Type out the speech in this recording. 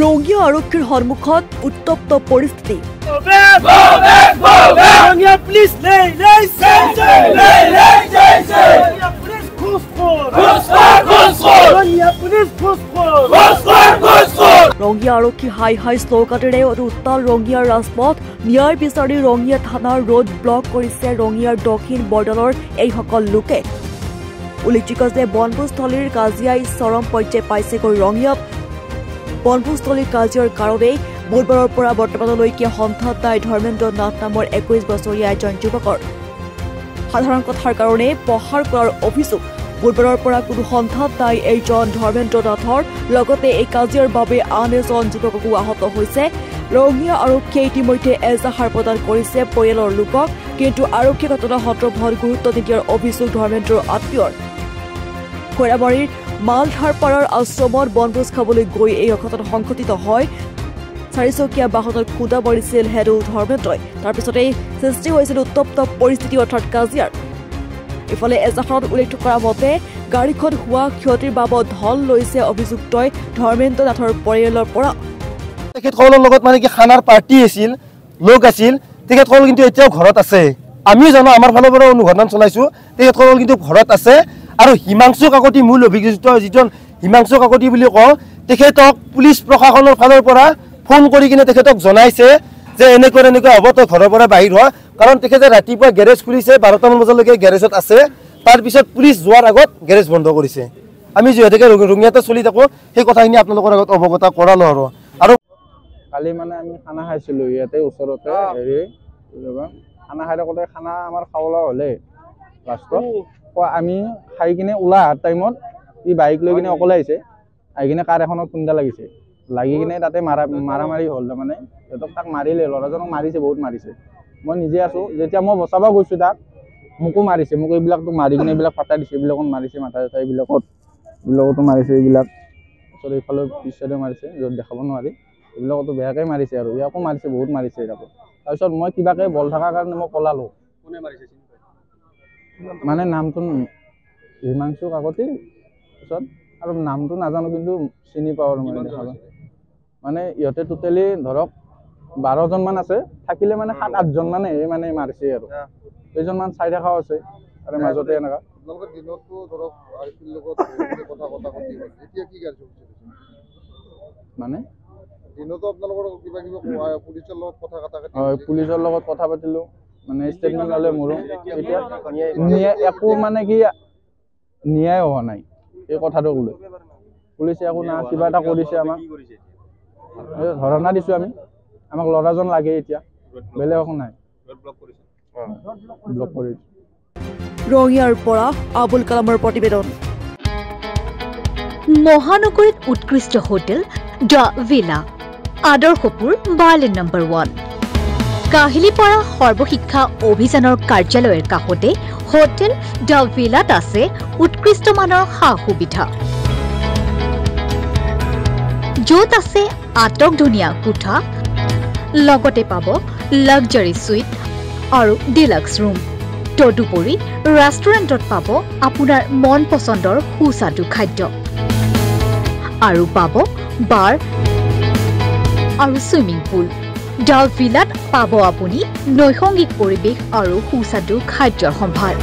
ৰঙিয়া আৰক্ষীৰ সন্মুখত উত্তপ্ত পৰিস্থিতি। ৰঙিয়া আৰক্ষী হাই হাই শ্লোগানেৰে উত্তাল ৰঙিয়াৰ ৰাজপথ ন্যায় বিচাৰি ৰঙিয়া থানাৰ ৰোড ব্লক কৰিছে ৰঙিয়াৰ দক্ষিণ বৰদলৰ এইসকল লোকে। উল্লেখযোগ্য যে বনভোজস্থলীৰ কাজিয়াই চৰম পৰ্যায় পাইছেগৈ ৰঙিয়াত। বনভোজস্থলীৰ কাজিয়াৰ কাৰণেই বুধবাৰৰ পৰা বৰ্তমানলৈকে সন্ধান নাই ধৰ্মেন্দ্ৰ নাথ নামৰ 21 বছৰীয়া এজন যুৱকৰ। সাধাৰণ কথাৰ কাৰণে প্ৰহাৰ কৰাৰ অভিযোগ। বুধবাৰৰ পৰা কোনো সন্ধান নাই এইজন ধৰ্মেন্দ্ৰ নাথৰ। লগতে এই কাজিয়াৰ বাবে আন এজন যুৱকো আহত হৈছে। ৰঙিয়া আৰক্ষীয়ে ইতিমধ্যে এজাহাৰ প্ৰদান কৰিছে পৰিয়ালৰ লোকক, কিন্তু আৰক্ষীয়ে ঘটনা সন্দৰ্ভত গুৰুত্ব নিদিয়াৰ অভিযোগ ধৰ্মেন্দ্ৰৰ আত্মীয়ৰ। খৈৰাবাৰীৰ মালধাৰপাৰাৰ আশ্ৰমত বনভোজ খাবলৈ গৈ এই অঘটন সংঘটিত হয়। চাৰিচকীয়া বাহনত খুন্দা মাৰিছিল হেৰু ধৰ্মেন্দ্ৰই। তাৰপিছতেই সৃষ্টি হৈছিল উত্তপ্ত পৰিস্থিতি অৰ্থাৎ কাজিয়াৰ। ইফালে এজাহাৰত উল্লেখ কৰা মতে গাড়ীখন হোৱা ক্ষতিৰ বাবদ ধন লৈছে অভিযুক্তই ধৰ্মেন্দ্ৰ নাথৰ পৰিয়ালৰ পৰা। তেখেতসকলৰ লগত মানে কি খানাৰ পাৰ্টি আছিল, লোক আছিল, তেখেতসকল কিন্তু এতিয়াও ঘৰত আছে। আমি জানো আমাৰ ফালৰ পৰা অনুসন্ধান চলাইছোঁ, তেখেতসকল কিন্তু ঘৰত আছে। আৰু হিমাংশু কাকতি মূল অভিযুক্ত যিজন হিমাংশু কাকতি বুলি কওঁ, তেখেতক পুলিচ প্ৰশাসনৰ ফালৰ পৰা ফোন কৰি কিনে তেখেতক জনাইছে যে এনেকৈ হ'ব, তই ঘৰৰ পৰা বাহিৰ হোৱা। কাৰণ তেখেতে ৰাতিপুৱা গেৰেজ খুলিছে, 12টামান বজালৈকে গেৰেজত আছে। তাৰপিছত পুলিচ যোৱাৰ আগত গেৰেজ বন্ধ কৰিছে। আমি যিহেতুকে ৰঙিয়াতে চলি থাকোঁ, সেই কথাখিনি আপোনালোকৰ আগত অৱগত কৰালোঁ। আৰু কালি মানে আমি খানা খাইছিলোঁ ইয়াতে ওচৰতে, খানা খাই থাকোঁতে খানা আমাৰ খাবলৈ হ'লে লাষ্টত আমি খাই কিনে ওলাই অহাৰ টাইমত ই বাইক লৈ কিনে অকলে আহিছে। আহি কিনে কাৰ এখনত খুন্দা লাগিছে, লাগি কিনে তাতে মাৰামাৰি হ'ল। তাৰমানে সিহঁতক তাক মাৰিলে, ল'ৰাজনক মাৰিছে, বহুত মাৰিছে। মই নিজে আছোঁ, যেতিয়া মই বচাব গৈছোঁ তাক মোকো মাৰিছে। মোক এইবিলাকতো মাৰি কিনে এইবিলাক ফাটাই দিছে, এইবিলাকত মাৰিছে, মাথা চাথা এইবিলাকতো মাৰিছে। এইবিলাক ওচৰত এইফালে পিছ চাইডে মাৰিছে, য'ত দেখাব নোৱাৰি, এইবিলাকতো বেয়াকৈ মাৰিছে। আৰু ইয়াকো মাৰিছে, বহুত মাৰিছে তাকো। তাৰপিছত মই কিবাকৈ বল থকাৰ কাৰণে মই পলালোঁ। মানে নামটো হিমাংশু কাকতি, পিছত আৰু নামটো নাজানো, কিন্তু চিনি পাওঁ আৰু মানে দেখা পাওঁ। মানে ইহঁতে টোটেলি ধৰক 12জনমান আছে, থাকিলে মানে 7-8জন মানেহে মানে মাৰিছে। আৰু কেইজনমান চাই থকাও আছে আৰু মাজতে এনেকুৱা মানে পুলিচৰ লগত কথা পাতিলোঁ, মানে ষ্টেটমেণ্ট ল'লে মোৰো। এতিয়া একো মানে কি ন্যায় হোৱা নাই এই কথাটোক লৈ। পুলিচে একো না কিবা এটা কৰিছে, আমাক ধৰণা দিছোঁ আমি, আমাক ল'ৰাজন লাগে এতিয়া, বেলেগ একো নাই। ব্লক কৰিছে। ৰঙিয়াৰ পৰা আবুল কালামৰ প্ৰতিবেদন। মহানগৰীত উৎকৃষ্ট hotel the villa, Adarshpur Berlin number 1। Kahilipara সৰ্বশিক্ষা অভিযানৰ কাৰ্যালয়ৰ কাষতে হোটেল দ্য ভিলাত আছে উৎকৃষ্ট মানৰ সা সুবিধা, য'ত আছে আটকধুনীয়া কোঠা, লগতে পাব লাক্সাৰী সুইট আৰু ডিলাক্স ৰুম। তদুপৰি ৰেষ্টুৰেণ্টত পাব আপোনাৰ মন পচন্দৰ সুস্বাদু খাদ্য, আৰু পাব বাৰ আৰু ছুইমিং পুল। দ্য ভিলাত পাব আপুনি নৈসংগিক পৰিৱেশ আৰু সুস্বাদু খাদ্যৰ সম্ভাৰ।